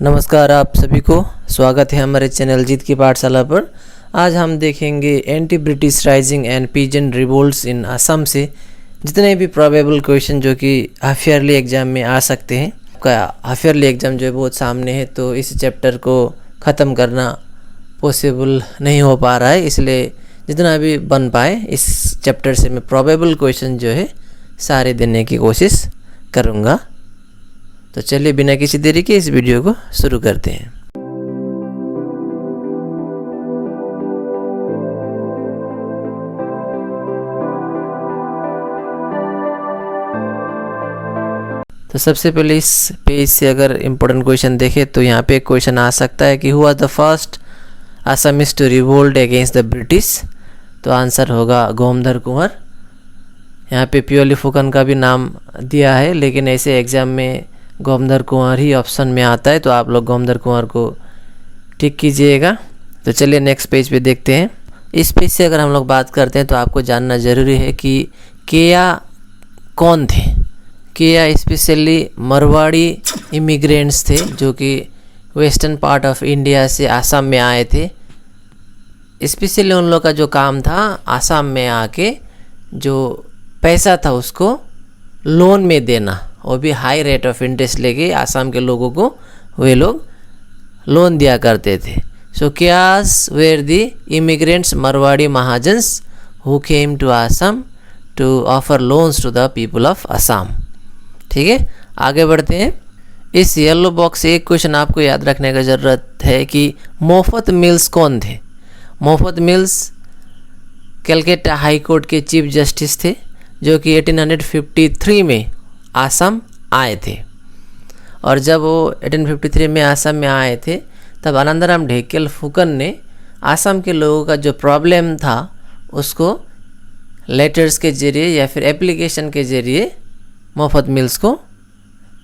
नमस्कार आप सभी को स्वागत है हमारे चैनल जीत की पाठशाला पर। आज हम देखेंगे anti British rising and peasant revolts in Assam से जितने भी प्रोबेबल क्वेश्चन जो कि हाफ ईयरली एग्ज़ाम में आ सकते हैं। आपका हाफ ईयरली एग्ज़ाम जो है बहुत सामने है, तो इस चैप्टर को ख़त्म करना पॉसिबल नहीं हो पा रहा है, इसलिए जितना भी बन पाए इस चैप्टर से मैं प्रोबेबल क्वेश्चन जो है सारे देने की कोशिश करूँगा। तो चलिए बिना किसी देरी के इस वीडियो को शुरू करते हैं। तो सबसे पहले इस पेज से अगर इम्पोर्टेंट क्वेश्चन देखें तो यहाँ पे एक क्वेश्चन आ सकता है कि who was the first Assamese to revolt against the British. तो आंसर होगा गोमधर कुंवर। यहाँ पे प्योरली फुकन का भी नाम दिया है, लेकिन ऐसे एग्ज़ाम में गोमधर कुंवर ही ऑप्शन में आता है, तो आप लोग गोमधर कुंवर को टिक कीजिएगा। तो चलिए नेक्स्ट पेज पे देखते हैं। इस पेज से अगर हम लोग बात करते हैं तो आपको जानना ज़रूरी है कि केया कौन थे। केया स्पेशली मरवाड़ी इमिग्रेंट्स थे जो कि वेस्टर्न पार्ट ऑफ इंडिया से आसाम में आए थे। स्पेशली उन लोग का जो काम था आसाम में आके जो पैसा था उसको लोन में देना, वो भी हाई रेट ऑफ इंटरेस्ट लेके आसाम के लोगों को वे लोग लोन दिया करते थे। So chaos were the immigrants Marwari Mahajans who came to Assam to offer loans to the people of Assam. ठीक है, आगे बढ़ते हैं। इस येलो बॉक्स से एक क्वेश्चन आपको याद रखने की ज़रूरत है कि मोफत मिल्स कौन थे। मोफत मिल्स कलकत्ता हाई कोर्ट के चीफ जस्टिस थे जो कि 1853 में आसाम आए थे। और जब वो 1853 में आसाम में आए थे तब आनंदराम ढेकियल फुकन ने आसाम के लोगों का जो प्रॉब्लम था उसको लेटर्स के ज़रिए या फिर एप्लीकेशन के ज़रिए मोफत मिल्स को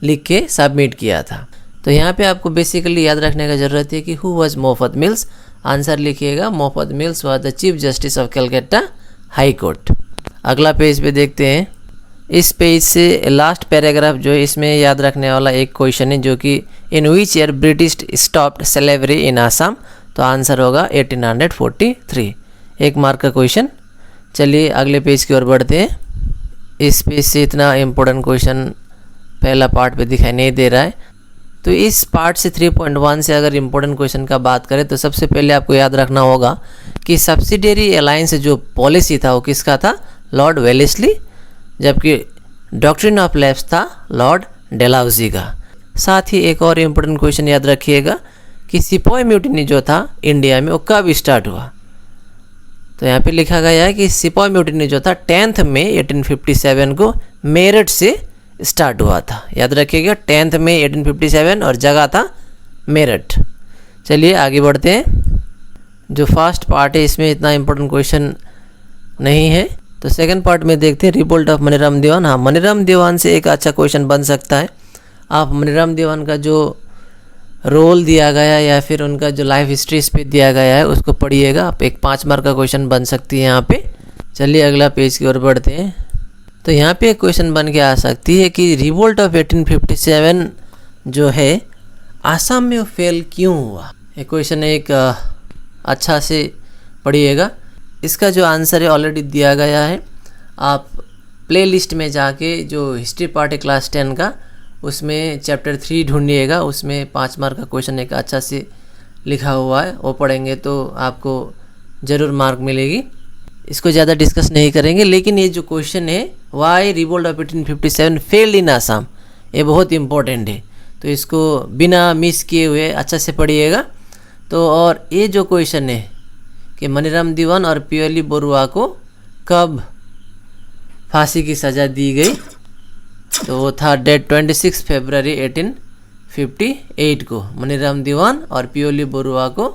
लिख के सबमिट किया था। तो यहाँ पे आपको बेसिकली याद रखने का ज़रूरत है कि हु वाज मोफत मिल्स। आंसर लिखिएगा, मोफत mills was the chief justice of Calcutta high court. अगला पेज पे देखते हैं। इस पेज से लास्ट पैराग्राफ जो है इसमें याद रखने वाला एक क्वेश्चन है जो कि in which year British stopped slavery in Assam. तो आंसर होगा 1843। एक मार्क का क्वेश्चन। चलिए अगले पेज की ओर बढ़ते हैं। इस पेज से इतना इम्पोर्टेंट क्वेश्चन पहला पार्ट पे दिखाई नहीं दे रहा है, तो इस पार्ट से 3.1 से अगर इम्पोर्टेंट क्वेश्चन का बात करें तो सबसे पहले आपको याद रखना होगा कि सब्सिडियरी अलायंस जो पॉलिसी था वो किसका था, लॉर्ड वेलेस्ली, जबकि डॉक्ट्रिन ऑफ लैप्स था लॉर्ड डेलहाउसी का। साथ ही एक और इम्पोर्टेंट क्वेश्चन याद रखिएगा कि सिपाही म्यूटिनी जो था इंडिया में वो कब स्टार्ट हुआ। तो यहाँ पे लिखा गया है कि सिपाही म्यूटिनी जो था 10 मई 1857 को मेरठ से स्टार्ट हुआ था। याद रखिएगा 10 मई 1857 और जगह था मेरठ। चलिए आगे बढ़ते हैं। जो फर्स्ट पार्ट है इसमें इतना इम्पोर्टेंट क्वेश्चन नहीं है, तो सेकंड पार्ट में देखते हैं रिवोल्ट ऑफ मनीराम दीवान। हाँ, मनीराम दीवान से एक अच्छा क्वेश्चन बन सकता है। आप मनीराम दीवान का जो रोल दिया गया या फिर उनका जो लाइफ हिस्ट्री इस पे दिया गया है उसको पढ़िएगा, आप एक 5 मार्क का क्वेश्चन बन सकती है यहाँ पे। चलिए अगला पेज की ओर बढ़ते हैं। तो यहाँ पे एक क्वेश्चन बन के आ सकती है कि रिवोल्ट ऑफ 1857 जो है आसाम में फेल क्यों हुआ। ये क्वेश्चन एक अच्छा से पढ़िएगा। इसका जो आंसर है ऑलरेडी दिया गया है, आप प्लेलिस्ट में जाके जो हिस्ट्री पार्ट है क्लास 10 का उसमें चैप्टर 3 ढूंढिएगा, उसमें 5 मार्क का क्वेश्चन एक अच्छा से लिखा हुआ है, वो पढ़ेंगे तो आपको ज़रूर मार्क मिलेगी। इसको ज़्यादा डिस्कस नहीं करेंगे, लेकिन ये जो क्वेश्चन है why revolt of 1857 failed in Assam, ये बहुत इम्पोर्टेंट है, तो इसको बिना मिस किए हुए अच्छा से पढ़िएगा। तो और ये जो क्वेश्चन है कि मनीराम दीवान और पियली बरुआ को कब फांसी की सज़ा दी गई, तो वो था डेट 26 फरवरी 1858 को मनीराम दीवान और पियली बरुआ को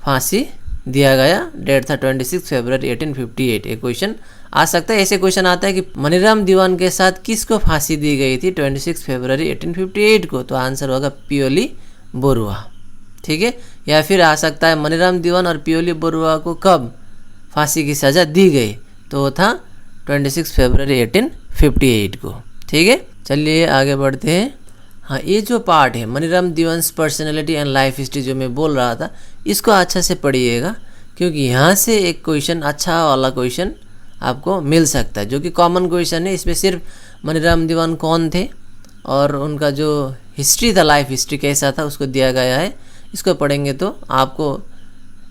फांसी दिया गया। डेट था 26 फरवरी 1858। एक क्वेश्चन आ सकता है, ऐसे क्वेश्चन आता है कि मनीराम दीवान के साथ किसको फांसी दी गई थी 26 फरवरी 1858 को। तो आंसर होगा पियली बरुआ। ठीक है, या फिर आ सकता है मनीराम दीवान और पियली बरुआ को कब फांसी की सज़ा दी गई, तो वो था 26 फरवरी 1858 को। ठीक है, चलिए आगे बढ़ते हैं। हाँ, ये जो पार्ट है Maniram Dewan's personality and life history जो मैं बोल रहा था, इसको अच्छा से पढ़िएगा, क्योंकि यहाँ से एक क्वेश्चन, अच्छा वाला क्वेश्चन आपको मिल सकता है, जो कि कॉमन क्वेश्चन है। इसमें सिर्फ मनीराम दीवान कौन थे और उनका जो हिस्ट्री था, लाइफ हिस्ट्री कैसा था, उसको दिया गया है। इसको पढ़ेंगे तो आपको,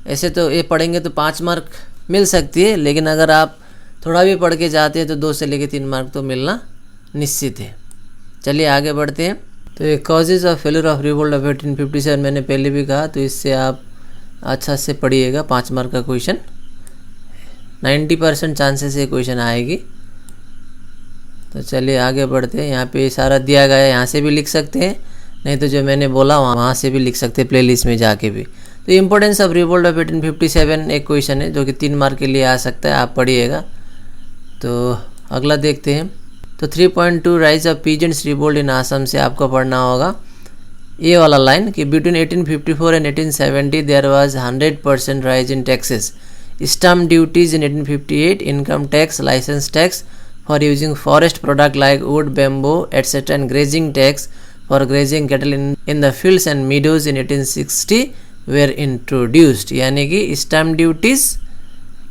ऐसे तो ये पढ़ेंगे तो 5 मार्क मिल सकती है, लेकिन अगर आप थोड़ा भी पढ़ के जाते हैं तो 2 से लेकर 3 मार्क तो मिलना निश्चित है। चलिए आगे बढ़ते हैं। तो ये causes of failure of revolt of 1857 मैंने पहले भी कहा, तो इससे आप अच्छा से पढ़िएगा। 5 मार्क का क्वेश्चन, 90% चांसेस ये क्वेश्चन आएगी। तो चलिए आगे बढ़ते हैं। यहाँ पे सारा दिया गया है, यहाँ से भी लिख सकते हैं, नहीं तो जो मैंने बोला वहाँ से भी लिख सकते हैं, प्लेलिस्ट में जाके भी। तो इम्पोर्टेंस ऑफ रिवोल्ट ऑफ 1857 एक क्वेश्चन है जो कि 3 मार्क के लिए आ सकता है, आप पढ़िएगा। तो अगला देखते हैं। तो 3.2 rise of peasants revolt in Assam से आपको पढ़ना होगा ये वाला लाइन कि between 1854 and 1870 there was 100% rise in taxes, stamp duties in 1858, income tax, license tax for using forest product like wood, bamboo etcetera, and grazing tax for grazing cattle in the fields and meadows in 1860 were introduced. यानी कि stamp duties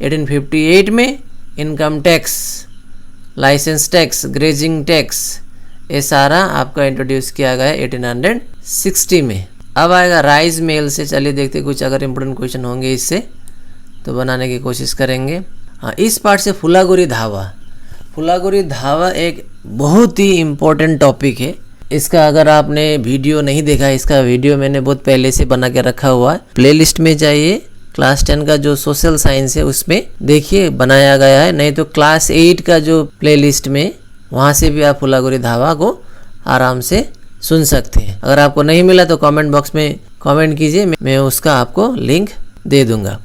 1858 में, income tax, license tax, grazing tax, ये सारा आपका introduce किया गया है 1860 में। अब आएगा राइस मेल से। चलिए देखते कुछ अगर इम्पोर्टेंट क्वेश्चन होंगे इससे तो बनाने की कोशिश करेंगे। हाँ, इस पार्ट से फुलागुरी धावा। फुलागुरी धावा एक बहुत ही इम्पोर्टेंट टॉपिक है। इसका अगर आपने वीडियो नहीं देखा, इसका वीडियो मैंने बहुत पहले से बना के रखा हुआ है, प्लेलिस्ट में जाइए, क्लास 10 का जो सोशल साइंस है उसमें देखिए बनाया गया है, नहीं तो क्लास 8 का जो प्लेलिस्ट में, वहाँ से भी आप फुलागुरी धावा को आराम से सुन सकते हैं। अगर आपको नहीं मिला तो कमेंट बॉक्स में कमेंट कीजिए, मैं उसका आपको लिंक दे दूंगा।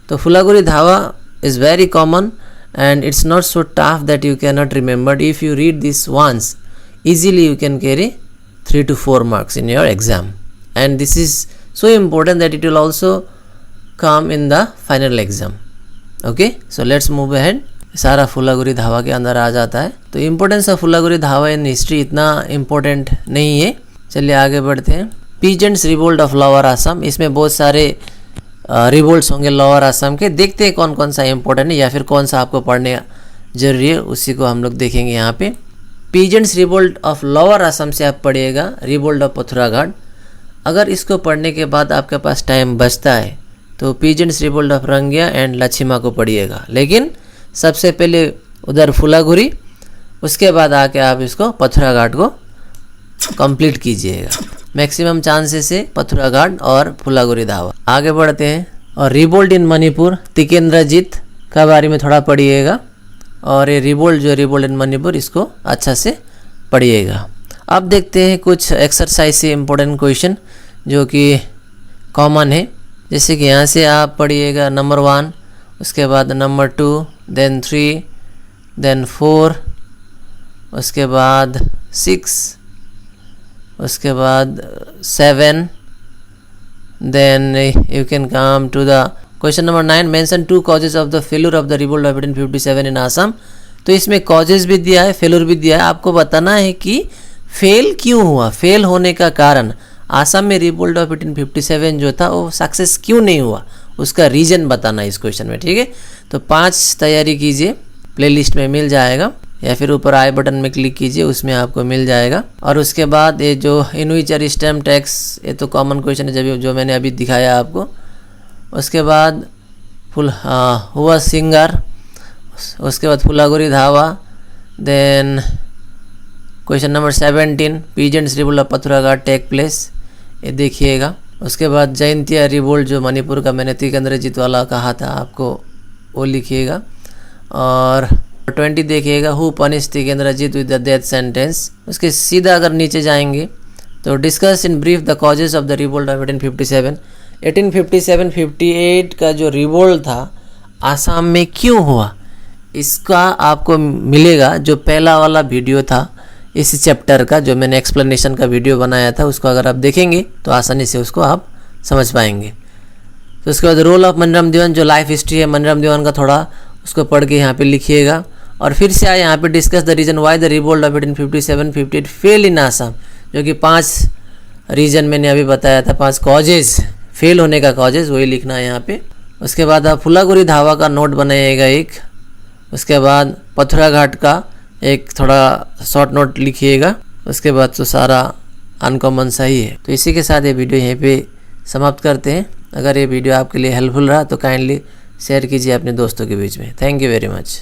तो Phulaguri Dhawa is very common and it's not so tough that you can not remember. If you read this once easily you can carry 3 to 4 marks in your exam, and this is so important that it will also come in the final exam. Okay, so let's move ahead. सारा फुलागुरी धावा के अंदर आ जाता है। तो importance of फुलागुरी धावा in history इतना important नहीं है। चलिए आगे बढ़ते हैं। Peasants revolt of lower Assam, इसमें बहुत सारे रिवोल्ट्स होंगे लोअर आसाम के। देखते हैं कौन कौन सा इम्पोर्टेंट है या फिर कौन सा आपको पढ़ने जरूरी है, उसी को हम लोग देखेंगे यहाँ पे। Peasants revolt of lower Assam से आप पढ़िएगा रिवोल्ट ऑफ पथुरागढ़। अगर इसको पढ़ने के बाद आपके पास टाइम बचता है तो peasants revolt of Rangia and लछिमा को पढ़िएगा, लेकिन सबसे पहले उधर फुलागुरी, उसके बाद आके आप इसको पथुरागढ़ को कंप्लीट कीजिएगा। मैक्सिमम चांसेस है पथुरागढ़ और फुलागुरी धावा। आगे बढ़ते हैं। और रिवोल्ट इन मणिपुर, तिकेंद्रजीत का बारे में थोड़ा पढ़िएगा, और ये रिवोल्ट इन मणिपुर, इसको अच्छा से पढ़िएगा। अब देखते हैं कुछ एक्सरसाइज से इम्पोर्टेंट क्वेश्चन जो कि कॉमन है। जैसे कि यहाँ से आप पढ़िएगा नंबर 1, उसके बाद नंबर 2, देन 3, देन 4, उसके बाद 6, उसके बाद 7, then you can come to the question number 9। Mention 2 causes of the failure of the revolt of 1857 in Assam. तो इसमें कॉजेज भी दिया है, फेल्यूर भी दिया है। आपको बताना है कि फेल क्यों हुआ, फेल होने का कारण, आसाम में रिवोल्ट ऑफ 1857 जो था वो सक्सेस क्यों नहीं हुआ, उसका रीजन बताना है इस क्वेश्चन में। ठीक है, तो 5 तैयारी कीजिए, प्लेलिस्ट में मिल जाएगा, या फिर ऊपर आई बटन में क्लिक कीजिए, उसमें आपको मिल जाएगा। और उसके बाद ये जो इनविचर स्टैम्प टैक्स, ये तो कॉमन क्वेश्चन है जो मैंने अभी दिखाया आपको। उसके बाद हुआ सिंगर, उसके बाद फुलागुरी धावा, then question number 17 peasants revolt of Pathuragarh take place, ये देखिएगा। उसके बाद जयंतिया रिवोल्ट जो मणिपुर का मैंने तिकेंद्रजीत वाला कहा था आपको, वो लिखिएगा। और 20 देखिएगा, who punish Tikendrajit with the death sentence. उसके सीधा अगर नीचे जाएंगे तो discuss in brief the causes of the revolt of 1857। 1857-58 का जो रिवोल्ट था आसाम में क्यों हुआ, इसका आपको मिलेगा जो पहला वाला वीडियो था इस चैप्टर का, जो मैंने एक्सप्लेनेशन का वीडियो बनाया था, उसको अगर आप देखेंगे तो आसानी से उसको आप समझ पाएंगे। तो उसके बाद रोल ऑफ मनीराम दीवान, जो लाइफ हिस्ट्री है मनीराम दीवान का, थोड़ा उसको पढ़ के यहाँ पे लिखिएगा। और फिर से आए यहाँ पे discuss the reason why the revolt of 1857-58 fail in Assam. जो कि 5 रीज़न मैंने अभी बताया था, 5 कॉजेज़, फेल होने का कॉजेज़, वही लिखना है यहाँ पे। उसके बाद आप फुलागुरी धावा का नोट बनाइएगा एक। उसके बाद पथुरा घाट का एक थोड़ा शॉर्ट नोट लिखिएगा। उसके बाद तो सारा अनकॉमन सही है। तो इसी के साथ ये वीडियो यहीं पे समाप्त करते हैं। अगर ये वीडियो आपके लिए हेल्पफुल रहा तो काइंडली शेयर कीजिए अपने दोस्तों के बीच में। Thank you very much.